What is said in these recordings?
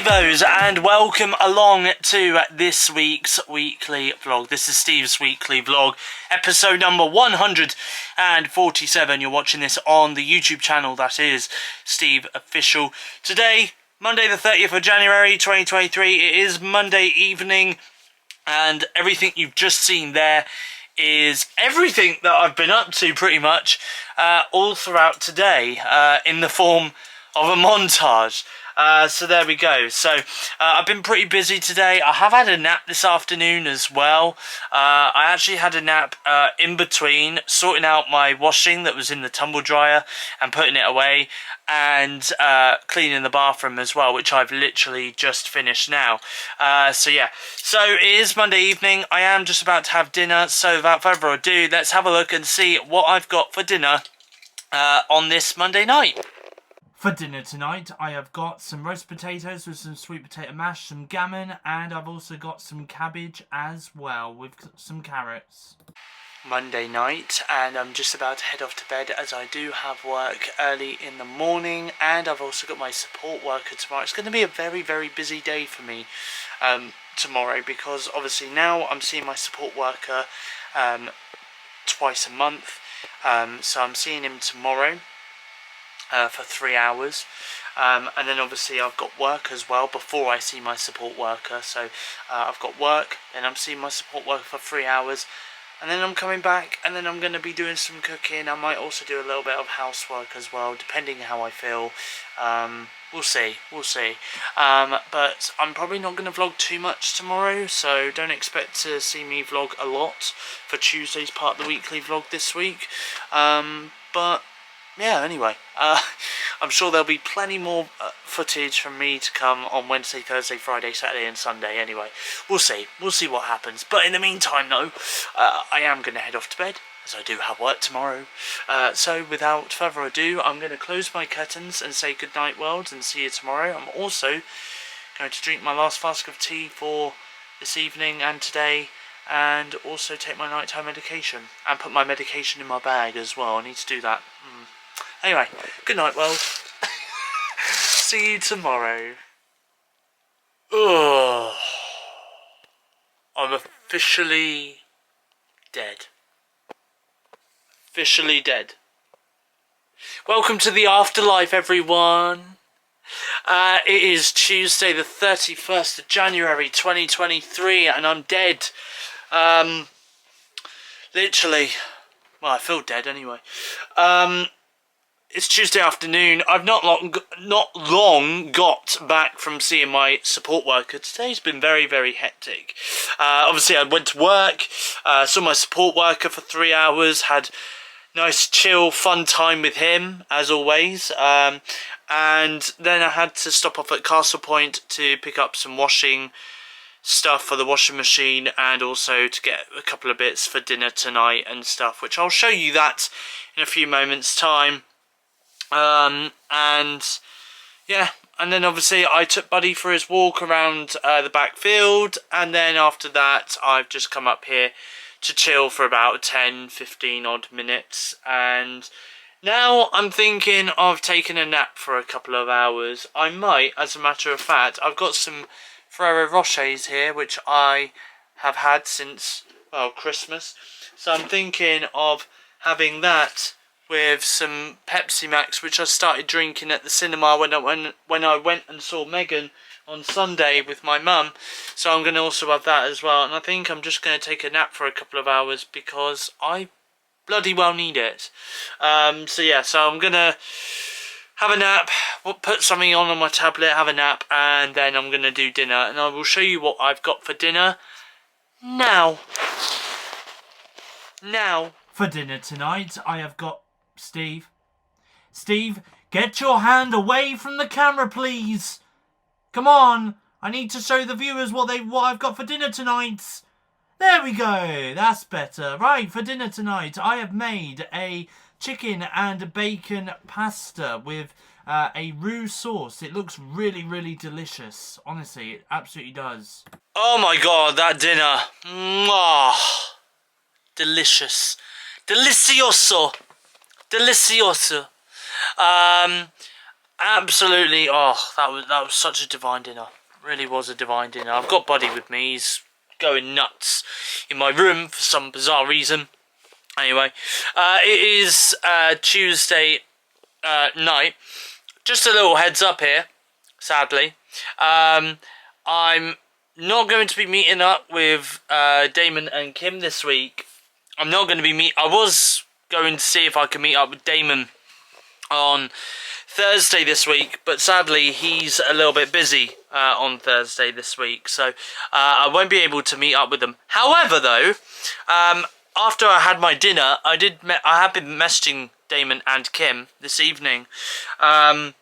Stevos, and welcome along to this week's weekly vlog. This is Steve's weekly vlog, episode number 147. You're watching this on the YouTube channel, that is SteveOfficial. Today, Monday the 30th of January 2023, it is Monday evening, and everything you've just seen there is everything that I've been up to pretty much all throughout today in the form of a montage. So there we go. So I've been pretty busy today. I have had a nap this afternoon as well. I actually had a nap in between sorting out my washing that was in the tumble dryer and putting it away, and cleaning the bathroom as well, which I've literally just finished now. So yeah, so it is Monday evening. I am just about to have dinner, so without further ado, let's have a look and see what I've got for dinner on this Monday night. For dinner tonight, I have got some roast potatoes with some sweet potato mash, some gammon, and I've also got some cabbage as well with some carrots. Monday night, and I'm just about to head off to bed as I do have work early in the morning, and I've also got my support worker tomorrow. It's going to be a very, very busy day for me tomorrow, because obviously now I'm seeing my support worker twice a month, so I'm seeing him tomorrow. For 3 hours, and then obviously I've got work as well before I see my support worker. So I've got work, then I'm seeing my support worker for 3 hours, and then I'm coming back, and then I'm going to be doing some cooking. I might also do a little bit of housework as well, depending how I feel. We'll see. But I'm probably not going to vlog too much tomorrow, so don't expect to see me vlog a lot for Tuesday's part of the weekly vlog this week. But yeah, anyway, I'm sure there'll be plenty more footage from me to come on Wednesday, Thursday, Friday, Saturday and Sunday. Anyway, we'll see what happens. But in the meantime though, I am going to head off to bed, as I do have work tomorrow. So without further ado, I'm going to close my curtains and say good night world, and see you tomorrow. I'm also going to drink my last flask of tea for this evening and today, and also take my nighttime medication, and put my medication in my bag as well. I need to do that. Anyway, good night world. See you tomorrow. Ugh. I'm officially dead. Officially dead. Welcome to the afterlife, everyone. It is Tuesday the 31st of January 2023, and I'm dead. Literally. Well, I feel dead anyway. It's Tuesday afternoon. I've not long got back from seeing my support worker. Today's been very, very hectic. Obviously, I went to work, saw my support worker for 3 hours, had nice, chill, fun time with him, as always. And then I had to stop off at Castle Point to pick up some washing stuff for the washing machine, and also to get a couple of bits for dinner tonight and stuff, which I'll show you that in a few moments' time. And yeah, and then obviously I took Buddy for his walk around the back field, and then after that I've just come up here to chill for about 10-15 odd minutes, and now I'm thinking of taking a nap for a couple of hours. I might, as a matter of fact, I've got some Ferrero Rochers here which I have had since, well, Christmas, so I'm thinking of having that with some Pepsi Max, which I started drinking at the cinema when I went and saw Megan on Sunday with my mum. So I'm going to also have that as well. And I think I'm just going to take a nap for a couple of hours because I bloody well need it. So yeah, so I'm going to have a nap, put something on my tablet, have a nap, and then I'm going to do dinner. And I will show you what I've got for dinner now. For dinner tonight, I have got Steve, get your hand away from the camera, please. Come on, I need to show the viewers what I've got for dinner tonight. There we go, that's better. Right, for dinner tonight, I have made a chicken and bacon pasta with a roux sauce. It looks really, really delicious. Honestly, it absolutely does. Oh my god, that dinner. Mwah. Delicious. Delicioso. Absolutely, that was such a divine dinner. Really was a divine dinner. I've got Buddy with me. He's going nuts in my room for some bizarre reason. Anyway, it is Tuesday night. Just a little heads up here, sadly. I'm not going to be meeting up with Damon and Kim this week. I'm not going to be I was going to see if I can meet up with Damon on Thursday this week, but sadly he's a little bit busy on Thursday this week, so I won't be able to meet up with them. However, though, after I had my dinner, I have been messaging Damon and Kim this evening, and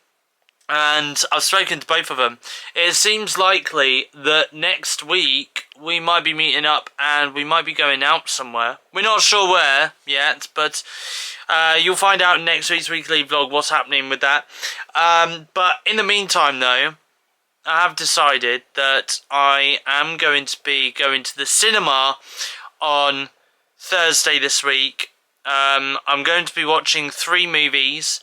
I've spoken to both of them. It seems likely that next week we might be meeting up and we might be going out somewhere. We're not sure where yet, but you'll find out in next week's weekly vlog what's happening with that. But in the meantime, though, I have decided that I am going to be going to the cinema on Thursday this week. I'm going to be watching 3 movies.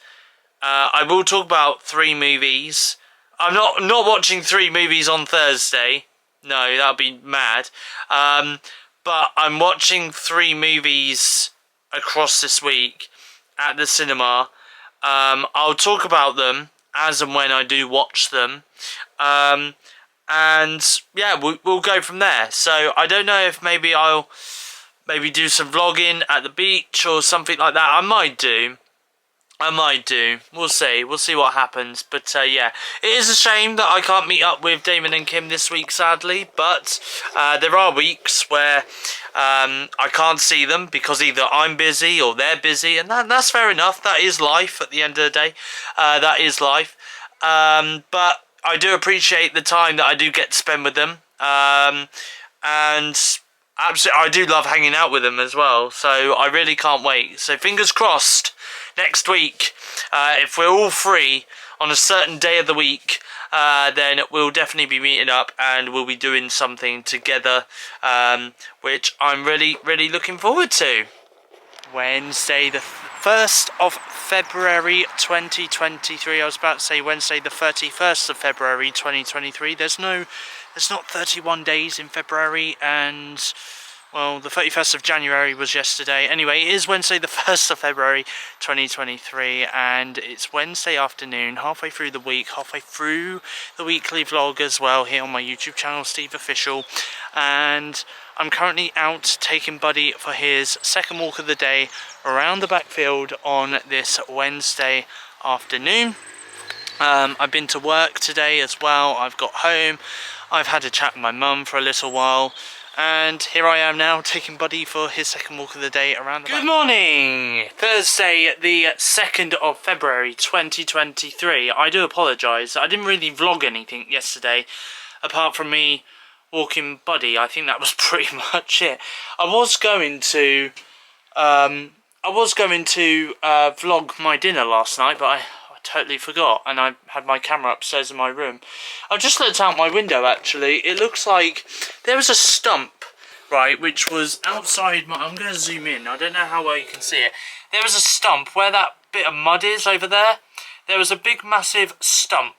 I will talk about 3 movies. I'm not watching 3 movies on Thursday. No, that would be mad. But I'm watching 3 movies across this week at the cinema. I'll talk about them as and when I do watch them. And yeah, we'll go from there. So I don't know if maybe I'll do some vlogging at the beach or something like that. I might do. We'll see what happens. But yeah, it is a shame that I can't meet up with Damon and Kim this week, sadly. But there are weeks where I can't see them because either I'm busy or they're busy, and that's fair enough. That is life at the end of the day. That is life. But I do appreciate the time that I do get to spend with them. And absolutely, I do love hanging out with them as well. So I really can't wait. So fingers crossed. Next week, if we're all free on a certain day of the week, then we'll definitely be meeting up and we'll be doing something together, which I'm really, really looking forward to. Wednesday the 1st of February 2023. I was about to say Wednesday the 31st of February 2023. There's not 31 days in February, and well, the 31st of January was yesterday. Anyway, it is Wednesday the 1st of February 2023, and it's Wednesday afternoon, halfway through the week, halfway through the weekly vlog as well, here on my YouTube channel, SteveOfficial. And I'm currently out taking Buddy for his second walk of the day around the backfield on this Wednesday afternoon. I've been to work today as well. I've got home. I've had a chat with my mum for a little while. And here I am now, taking Buddy for his second walk of the day around the Good morning! Thursday, the 2nd of February, 2023. I do apologise. I didn't really vlog anything yesterday, apart from me walking Buddy. I think that was pretty much it. I was going to vlog my dinner last night, but I totally forgot, and I had my camera upstairs in my room. I've just looked out my window, actually. It looks like there was a stump, right, which was outside my... I'm going to zoom in. I don't know how well you can see it. There was a stump where that bit of mud is over there. There was a big, massive stump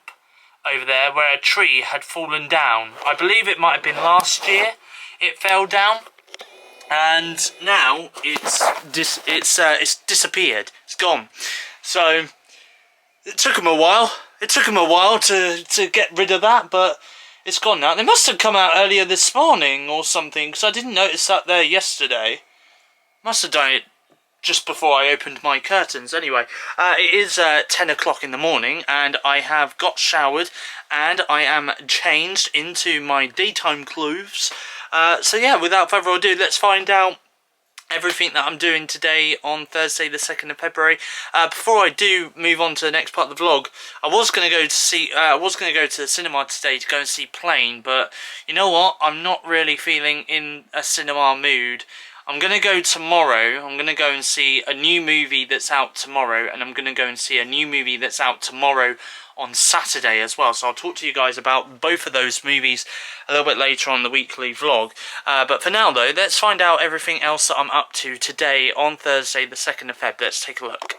over there where a tree had fallen down. I believe it might have been last year it fell down. And now it's disappeared. It's gone. So... It took them a while. To get rid of that, but it's gone now. They must have come out earlier this morning or something, because I didn't notice that there yesterday. Must have done it just before I opened my curtains. Anyway, it is 10 o'clock in the morning, and I have got showered, and I am changed into my daytime clothes. So yeah, without further ado, let's find out everything that I'm doing today on Thursday the 2nd of February. Before I do move on to the next part of the vlog, I was going to go to the cinema today to go and see Plane, but you know what, I'm not really feeling in a cinema mood. I'm going to go tomorrow. I'm going to go and see a new movie that's out tomorrow, and I'm going to go and see a new movie that's out tomorrow on Saturday as well. So I'll talk to you guys about both of those movies a little bit later on the weekly vlog. But for now though, let's find out everything else that I'm up to today on Thursday the 2nd of Feb. Let's take a look.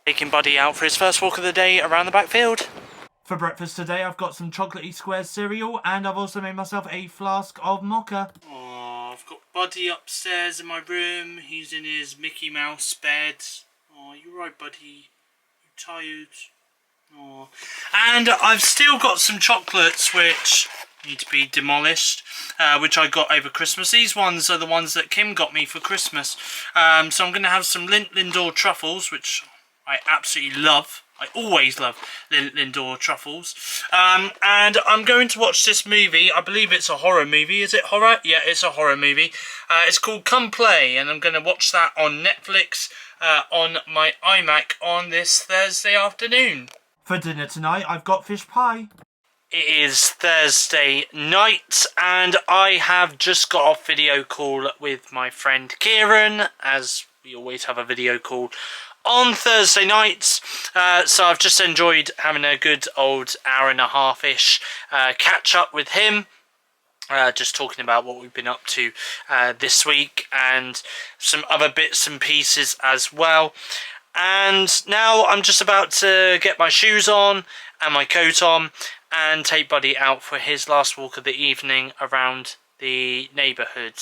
Taking Buddy out for his first walk of the day around the backfield. For breakfast today, I've got some chocolatey squares cereal, and I've also made myself a flask of mocha. Oh, I've got Buddy upstairs in my room. He's in his Mickey Mouse bed. Oh, you right, Buddy? You tired? Oh. And I've still got some chocolates which need to be demolished, which I got over Christmas. These ones are the ones that Kim got me for Christmas. So I'm going to have some Lindor truffles, which I absolutely love. I always love Lindor truffles. And I'm going to watch this movie. I believe it's a horror movie. Is it horror? Yeah, it's a horror movie. It's called Come Play, and I'm going to watch that on Netflix on my iMac on this Thursday afternoon. For dinner tonight, I've got fish pie. It is Thursday night, and I have just got off video call with my friend Kieran, as we always have a video call on Thursday nights. So I've just enjoyed having a good old hour and a half-ish catch up with him. Just talking about what we've been up to this week and some other bits and pieces as well. And now I'm just about to get my shoes on and my coat on and take Buddy out for his last walk of the evening around the neighbourhood.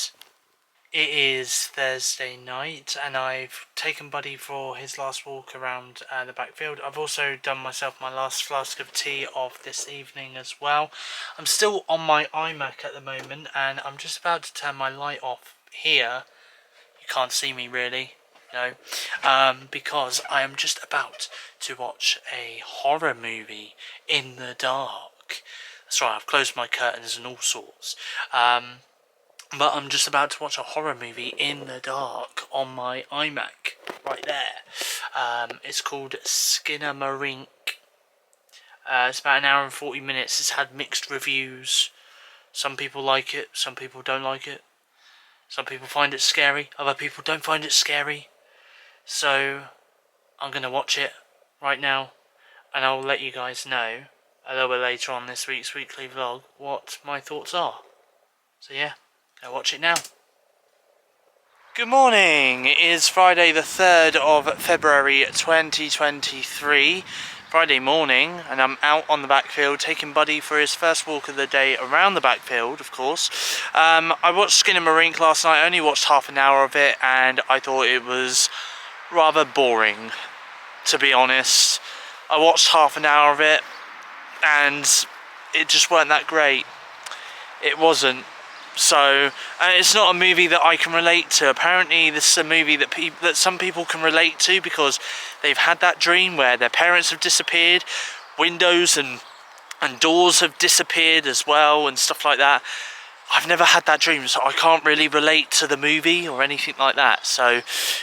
It is Thursday night, and I've taken Buddy for his last walk around the backfield. I've also done myself my last flask of tea of this evening as well. I'm still on my iMac at the moment, and I'm just about to turn my light off here. You can't see me really, no, because I am just about to watch a horror movie in the dark. That's right, I've closed my curtains and all sorts. But I'm just about to watch a horror movie in the dark on my iMac, right there. It's called Skinamarink. It's about an hour and 40 minutes. It's had mixed reviews. Some people like it, some people don't like it. Some people find it scary, other people don't find it scary. So, I'm going to watch it right now, and I'll let you guys know a little bit later on this week's weekly vlog what my thoughts are. So yeah. Go watch it now. Good morning. It is Friday the 3rd of February 2023. Friday morning, and I'm out on the backfield taking Buddy for his first walk of the day around the backfield, of course. I watched Skinamarink last night. I only watched half an hour of it, and I thought it was rather boring, to be honest. I watched half an hour of it, and it just weren't that great. It wasn't. So, it's not a movie that I can relate to. Apparently this is a movie that some people can relate to because they've had that dream where their parents have disappeared, windows and doors have disappeared as well and stuff like that. I've never had that dream, so I can't really relate to the movie or anything like that. So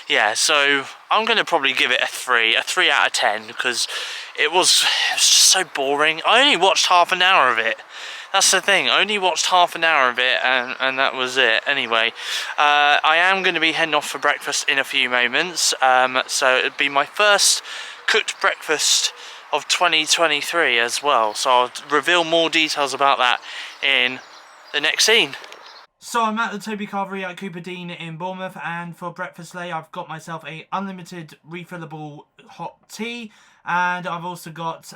yeah, so I'm going to probably give it a 3 out of 10, because it was just so boring. I only watched half an hour of it. That's the thing, I only watched half an hour of it, and that was it. Anyway, I am going to be heading off for breakfast in a few moments, so it'd be my first cooked breakfast of 2023 as well, so I'll reveal more details about that in the next scene. So I'm at the Toby Carvery at Cooper Dean in Bournemouth, and for breakfast today I've got myself a unlimited refillable hot tea, and I've also got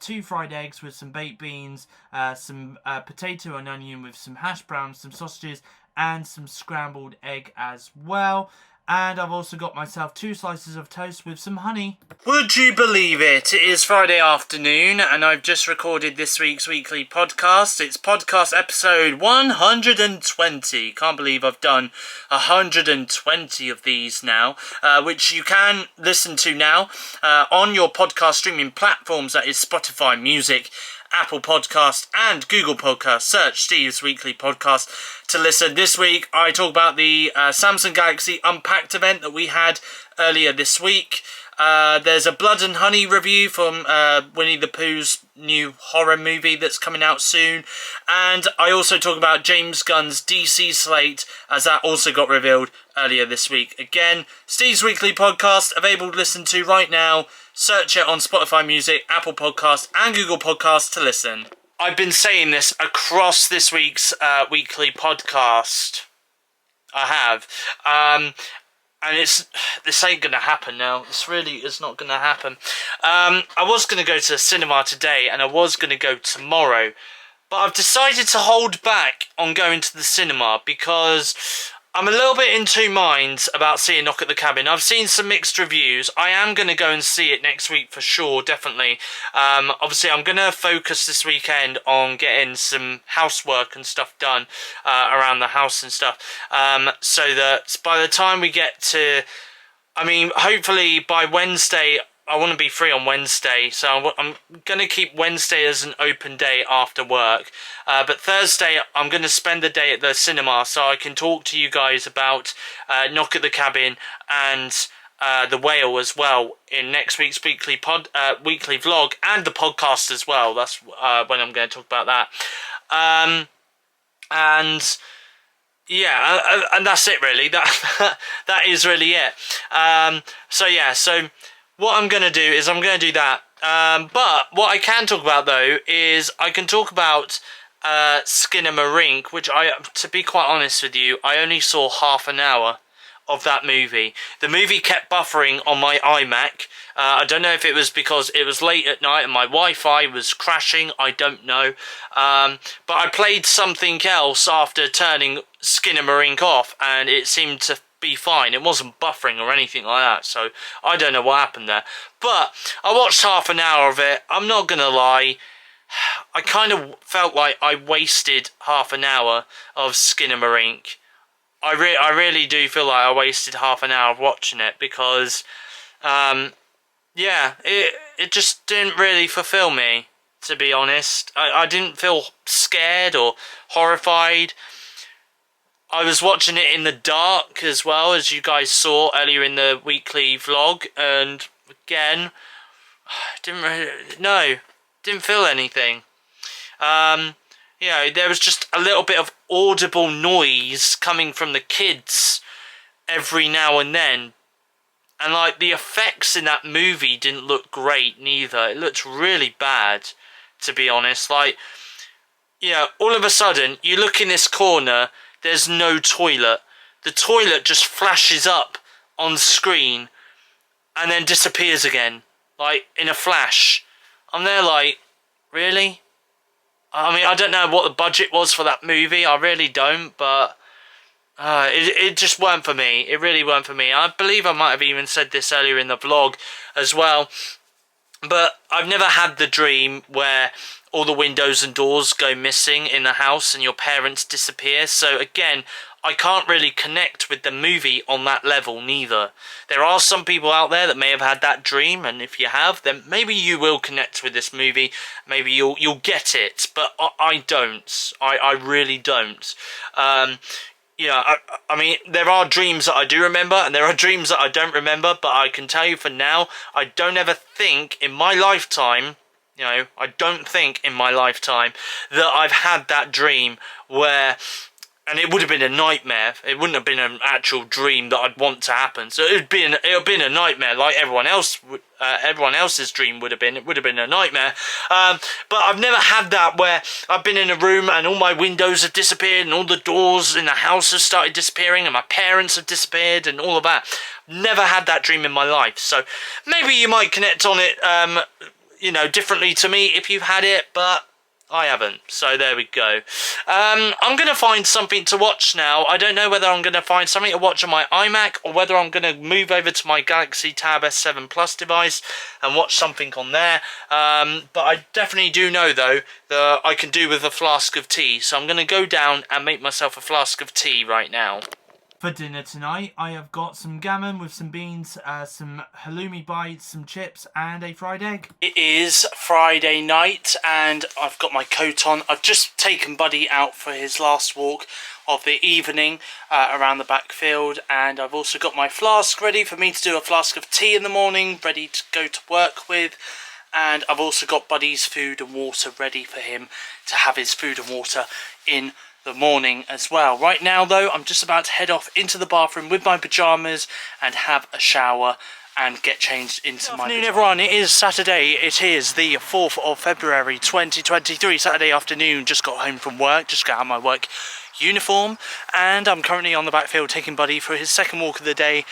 2 fried eggs with some baked beans, some potato and onion with some hash browns, some sausages, and some scrambled egg as well. And I've also got myself 2 slices of toast with some honey. Would you believe it? It is Friday afternoon, and I've just recorded this week's weekly podcast. It's podcast episode 120. Can't believe I've done 120 of these now, which you can listen to now on your podcast streaming platforms. That is Spotify Music, Apple Podcast and Google Podcast. Search Steve's Weekly Podcast to listen. This week I talk about the Samsung Galaxy Unpacked event that we had earlier this week. There's a Blood and Honey review from Winnie the Pooh's new horror movie that's coming out soon. And I also talk about James Gunn's DC slate, as that also got revealed earlier this week. Again, Steve's Weekly Podcast, available to listen to right now. Search it on Spotify Music, Apple Podcasts and Google Podcasts to listen. I've been saying this across this week's weekly podcast. I have. and this ain't gonna happen now. This really is not gonna happen. I was gonna go to the cinema today, and I was gonna go tomorrow, but I've decided to hold back on going to the cinema because I'm a little bit in two minds about seeing Knock at the Cabin. I've seen some mixed reviews. I am going to go and see it next week for sure, definitely. Obviously, I'm going to focus this weekend on getting some housework and stuff done around the house and stuff. So that by the time we get to... I mean, hopefully by Wednesday... I want to be free on Wednesday, so I'm going to keep Wednesday as an open day after work. But Thursday, I'm going to spend the day at the cinema so I can talk to you guys about Knock at the Cabin and The Whale as well in next week's weekly vlog and the podcast as well. That's when I'm going to talk about that. And... yeah, and that's it really. That is really it. So yeah, so... what I'm going to do is I'm going to do that. But what I can talk about, though, is I can talk about Skinamarink, which to be quite honest with you, I only saw half an hour of that movie. The movie kept buffering on my iMac. I don't know if it was because it was late at night and my Wi-Fi was crashing. I don't know. But I played something else after turning Skinamarink off, and it seemed to be fine. It wasn't buffering or anything like that, so I don't know what happened there. But I watched half an hour of it. I'm not gonna lie, I kind of felt like I wasted half an hour of Skinamarink. I really do feel like I wasted half an hour of watching it because yeah, it just didn't really fulfill me, to be honest. I didn't feel scared or horrified. I was watching it in the dark as well, as you guys saw earlier in the weekly vlog, and again, didn't feel anything. You know, there was just a little bit of audible noise coming from the kids every now and then, and like the effects in that movie didn't look great neither. It looked really bad, to be honest. Like, you know, all of a sudden you look in this corner, there's no toilet. The toilet just flashes up on screen and then disappears again, like in a flash. I'm there like, really? I mean, I don't know what the budget was for that movie, I really don't, but it just weren't for me. It really weren't for me. I believe I might have even said this earlier in the vlog as well, but I've never had the dream where all the windows and doors go missing in the house and your parents disappear. So again, I can't really connect with the movie on that level neither. There are some people out there that may have had that dream, and if you have, then maybe you will connect with this movie. Maybe you'll get it, but I don't. I really don't. Yeah, I mean, there are dreams that I do remember, and there are dreams that I don't remember, but I can tell you for now, I don't ever think in my lifetime, you know, I don't think in my lifetime that I've had that dream where, and it would have been a nightmare. It wouldn't have been an actual dream that I'd want to happen. So it would have been a nightmare, like everyone else's dream would have been. It would have been a nightmare. But I've never had that where I've been in a room and all my windows have disappeared and all the doors in the house have started disappearing and my parents have disappeared and all of that. Never had that dream in my life. So maybe you might connect on it, you know, differently to me if you've had it, but I haven't, so there we go. I'm going to find something to watch now. I don't know whether I'm going to find something to watch on my iMac or whether I'm going to move over to my Galaxy Tab S7 Plus device and watch something on there. But I definitely do know, though, that I can do with a flask of tea. So I'm going to go down and make myself a flask of tea right now. For dinner tonight, I have got some gammon with some beans, some halloumi bites, some chips, and a fried egg. It is Friday night, and I've got my coat on. I've just taken Buddy out for his last walk of the evening around the back field, and I've also got my flask ready for me to do a flask of tea in the morning, ready to go to work with. And I've also got Buddy's food and water ready for him to have his food and water in the morning as well. Right now though, I'm just about to head off into the bathroom with my pyjamas and have a shower and get changed into my... Good afternoon, everyone. It is Saturday. It is the 4th of February 2023, Saturday afternoon. Just got home from work, just got out of my work uniform, and I'm currently on the backfield taking Buddy for his second walk of the day,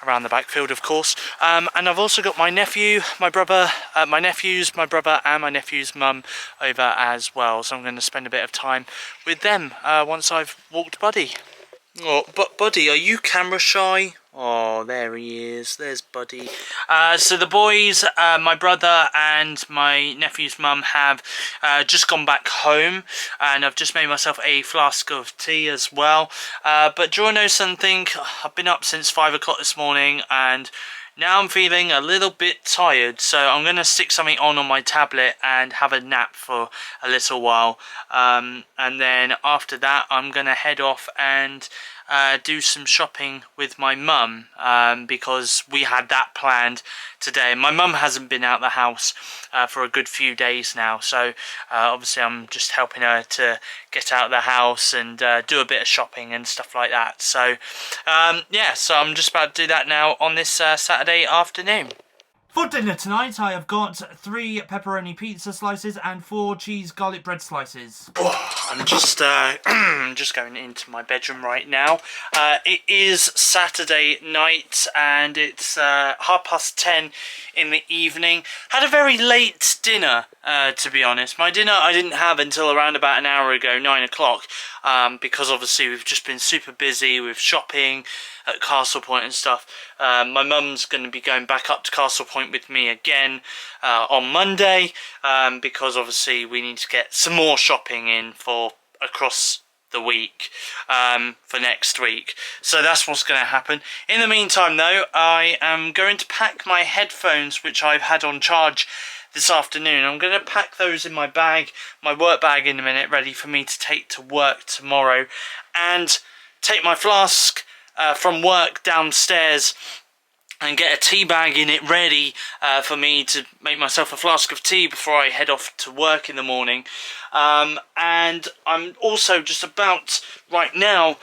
around the backfield, of course. And I've also got my nephew, my brother, my brother and my nephew's mum over as well. So I'm going to spend a bit of time with them once I've walked Buddy. Oh, but Buddy, are you camera shy? Oh, there he is. There's Buddy. So the boys, my brother and my nephew's mum have just gone back home, and I've just made myself a flask of tea as well. But do you want to know something? I've been up since 5 o'clock this morning, and now I'm feeling a little bit tired, so I'm going to stick something on my tablet and have a nap for a little while. And then after that, I'm going to head off and do some shopping with my mum, because we had that planned today. My mum hasn't been out the house for a good few days now, so obviously I'm just helping her to get out of the house and do a bit of shopping and stuff like that. So yeah, so I'm just about to do that now on this Saturday afternoon. For dinner tonight, I have got 3 pepperoni pizza slices and 4 cheese garlic bread slices. Oh, I'm just just going into my bedroom right now. It is Saturday night, and it's 10:30 in the evening. Had a very late dinner, to be honest. My dinner I didn't have until around about an hour ago, 9 o'clock, because obviously we've just been super busy with shopping at Castle Point and stuff. My mum's going to be going back up to Castle Point with me again on Monday, because obviously we need to get some more shopping in for across the week, for next week. So that's what's going to happen. In the meantime though, I am going to pack my headphones, which I've had on charge this afternoon. I'm going to pack those in my bag, my work bag, in a minute, ready for me to take to work tomorrow, and take my flask from work downstairs and get a tea bag in it ready for me to make myself a flask of tea before I head off to work in the morning. And I'm also just about right now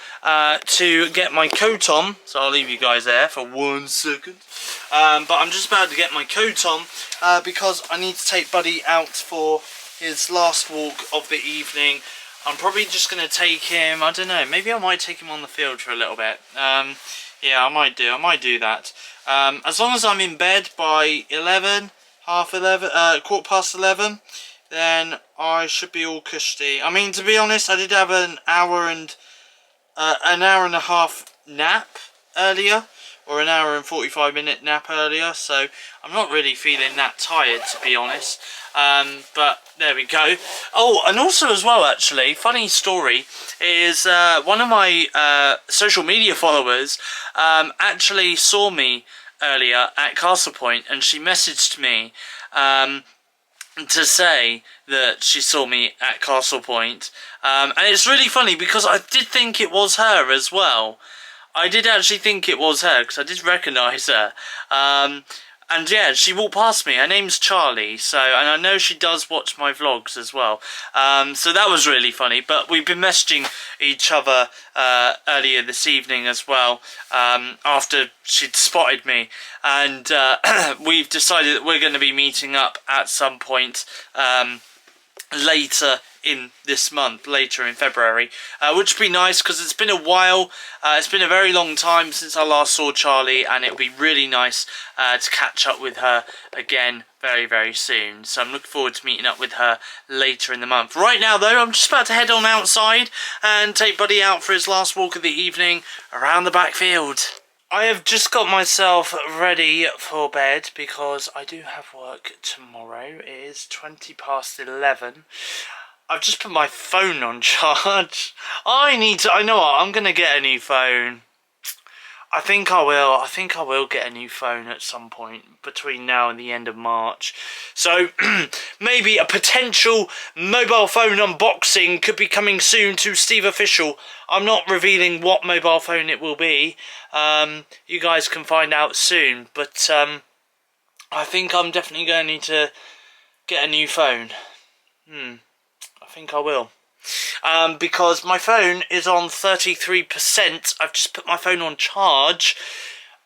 to get my coat on, so I'll leave you guys there for 1 second. But I'm just about to get my coat on because I need to take Buddy out for his last walk of the evening. I'm probably just going to take him, I don't know, maybe I might take him on the field for a little bit. Yeah, I might do that. As long as I'm in bed by 11, half 11, 11:15, then I should be all cushy. I mean, to be honest, I did have an hour and a half nap earlier, or an hour and 45-minute nap earlier, so I'm not really feeling that tired, to be honest. But there we go. Oh, and also as well, actually, funny story is one of my social media followers actually saw me earlier at Castle Point, and she messaged me to say that she saw me at Castle Point. And it's really funny because I did think it was her as well. I did actually think it was her because I did recognise her. And yeah, she walked past me. Her name's Charlie, so, and I know she does watch my vlogs as well. So that was really funny. But we've been messaging each other earlier this evening as well, after she'd spotted me. And we've decided that we're going to be meeting up at some point later in this month, later in February, which would be nice because it's been a while. It's been a very long time since I last saw Charlie, and it would be really nice to catch up with her again very, very soon. So I'm looking forward to meeting up with her later in the month. Right now though, I'm just about to head on outside and take Buddy out for his last walk of the evening around the backfield. I have just got myself ready for bed because I do have work tomorrow. It is 11:20. I've just put my phone on charge. I know what, I'm going to get a new phone. I think I will get a new phone at some point between now and the end of March. So maybe a potential mobile phone unboxing could be coming soon to SteveOfficial. I'm not revealing what mobile phone it will be. You guys can find out soon. But I think I'm definitely going to need to get a new phone. I think I will. Because my phone is on 33%. I've just put my phone on charge.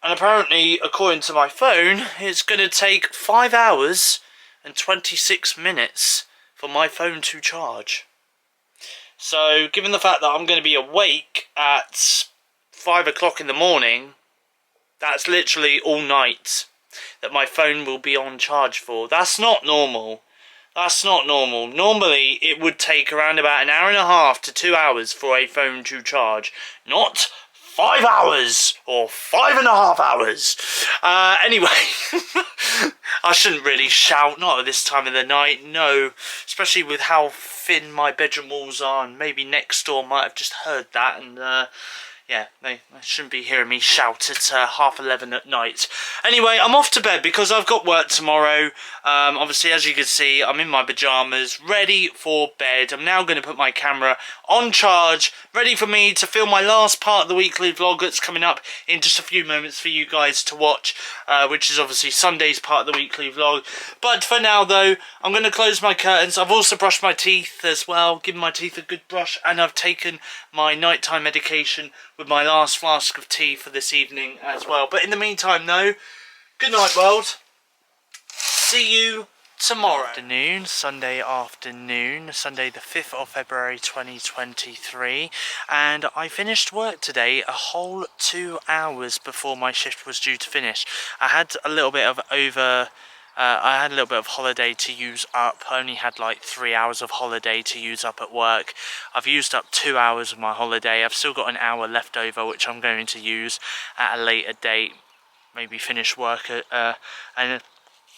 And apparently, according to my phone, it's going to take 5 hours and 26 minutes for my phone to charge. So, given the fact that I'm going to be awake at 5 o'clock in the morning, that's literally all night that my phone will be on charge for. That's not normal. That's not normal. Normally, it would take around about an hour and a half to 2 hours for a phone to charge. Not 5 hours or 5.5 hours. Anyway, I shouldn't really shout, not at this time of the night, no. Especially with how thin my bedroom walls are, and maybe next door might have just heard that, and yeah, they shouldn't be hearing me shout at 11:30 at night. Anyway, I'm off to bed because I've got work tomorrow. Obviously, as you can see, I'm in my pyjamas, ready for bed. I'm now going to put my camera on charge, ready for me to film my last part of the weekly vlog that's coming up in just a few moments for you guys to watch, which is obviously Sunday's part of the weekly vlog. But for now, though, I'm going to close my curtains. I've also brushed my teeth as well, given my teeth a good brush, and I've taken my nighttime medication with my last flask of tea for this evening as well. But in the meantime, though, good night, world. See you tomorrow. Sunday afternoon, Sunday the 5th of February 2023, and I finished work today a whole 2 hours before my shift was due to finish. I had a little bit of holiday to use up. I only had like 3 hours of holiday to use up at work. I've used up 2 hours of my holiday. I've still got an hour left over, which I'm going to use at a later date. Maybe finish work at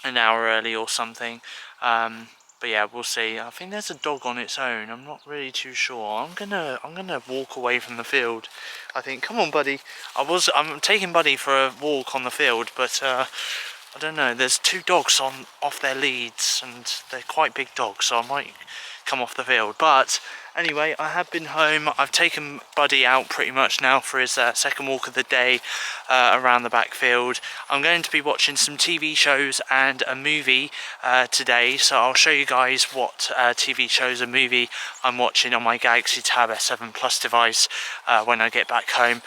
an hour early or something. But yeah, we'll see. I think there's a dog on its own. I'm not really too sure. I'm gonna walk away from the field. I think. Come on, buddy. I'm taking Buddy for a walk on the field, but I don't know, there's 2 dogs off their leads, and they're quite big dogs, so I might come off the field. But anyway, I have been home. I've taken Buddy out pretty much now for his second walk of the day around the backfield. I'm going to be watching some TV shows and a movie today, so I'll show you guys what TV shows and movie I'm watching on my Galaxy Tab S7 Plus device when I get back home,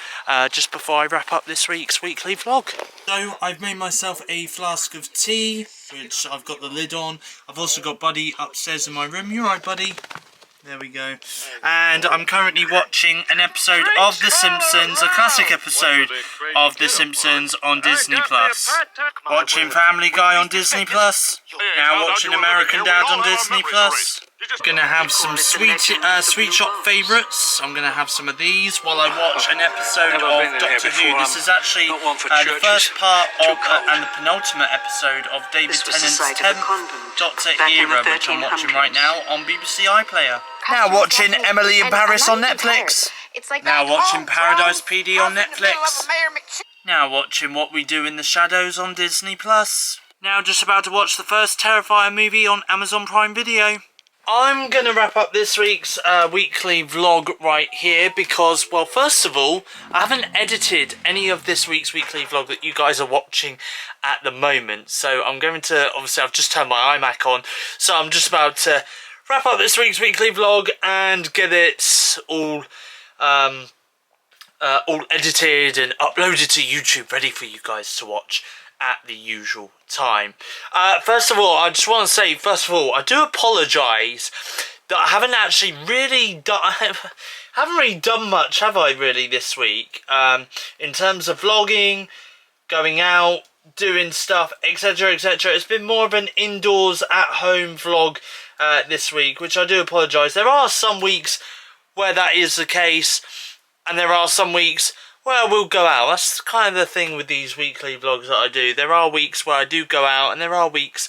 just before I wrap up this week's weekly vlog. So I've made myself a flask of tea, which I've got the lid on. I've also got Buddy upstairs in my room. You alright, Buddy? There we go. And I'm currently watching an episode of The Simpsons, a classic episode of The Simpsons on Disney Plus. Watching Family Guy on Disney Plus. Now watching American Dad on Disney Plus. Gonna have some sweet shop favourites. I'm gonna have some of these while I watch an episode of Doctor Who. This is actually the first part of and the penultimate episode of David Tennant's 10th Doctor era, which I'm watching right now on BBC iPlayer. Now watching Emily in Paris on Netflix. Now watching Paradise PD on Netflix. Now watching What We Do in the Shadows on Disney Plus. Now just about to watch the first Terrifier movie on Amazon Prime Video. I'm going to wrap up this week's weekly vlog right here because, well, first of all, I haven't edited any of this week's weekly vlog that you guys are watching at the moment. So I'm going to, obviously I've just turned my iMac on, so I'm just about to wrap up this week's weekly vlog and get it all edited and uploaded to YouTube, ready for you guys to watch at the usual time. First of all, I just want to say, I do apologise that I haven't actually really done, haven't really done much, have I, really, this week, in terms of vlogging, going out, doing stuff, etc, etc. It's been more of an indoors, at-home vlog this week, which I do apologise. There are some weeks where that is the case, and there are some weeks where I will go out. That's kind of the thing with these weekly vlogs that I do. There are weeks where I do go out, and there are weeks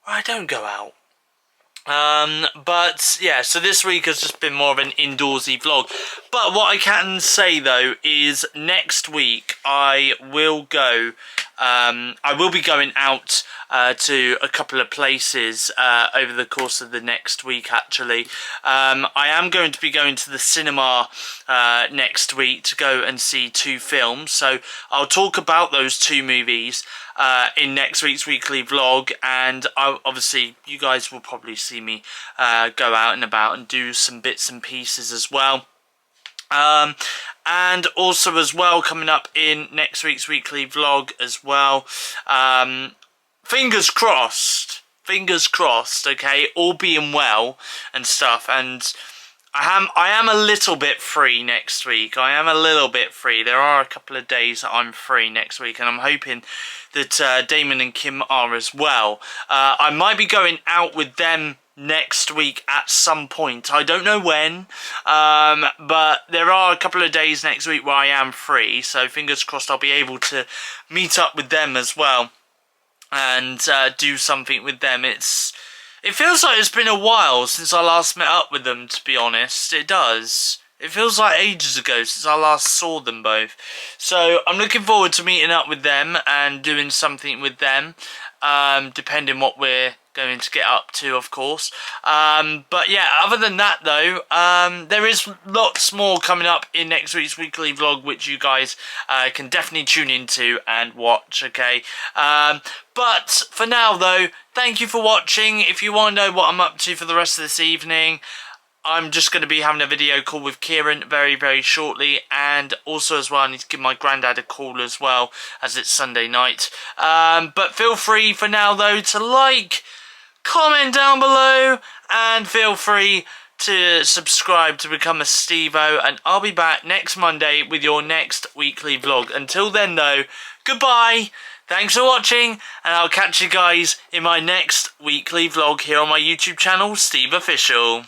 where I don't go out. But yeah, so this week has just been more of an indoorsy vlog. But what I can say though is next week I will go, I will be going out to a couple of places over the course of the next week actually. I am going to be going to the cinema next week to go and see 2 films, so I'll talk about those 2 movies in next week's weekly vlog, and obviously you guys will probably see me go out and about and do some bits and pieces as well. And also as well, coming up in next week's weekly vlog as well, fingers crossed, okay, all being well and stuff, and I am a little bit free next week. I am a little bit free. There are a couple of days that I'm free next week, and I'm hoping that Damon and Kim are as well. I might be going out with them next week at some point. I don't know when, but there are a couple of days next week where I am free, so fingers crossed I'll be able to meet up with them as well and do something with them. It feels like it's been a while since I last met up with them, to be honest. It does. It feels like ages ago since I last saw them both. So I'm looking forward to meeting up with them and doing something with them, depending what we're going to get up to, of course. But yeah, other than that though, there is lots more coming up in next week's weekly vlog, which you guys can definitely tune into and watch, okay? But for now though, thank you for watching. If you want to know what I'm up to for the rest of this evening, I'm just going to be having a video call with Kieran very, very shortly, and also as well I need to give my granddad a call as well, as it's Sunday night. But feel free for now though to like, comment down below, and feel free to subscribe to become a Stevo, and I'll be back next Monday with your next weekly vlog. Until then though, goodbye, thanks for watching, and I'll catch you guys in my next weekly vlog here on my YouTube channel, SteveOfficial.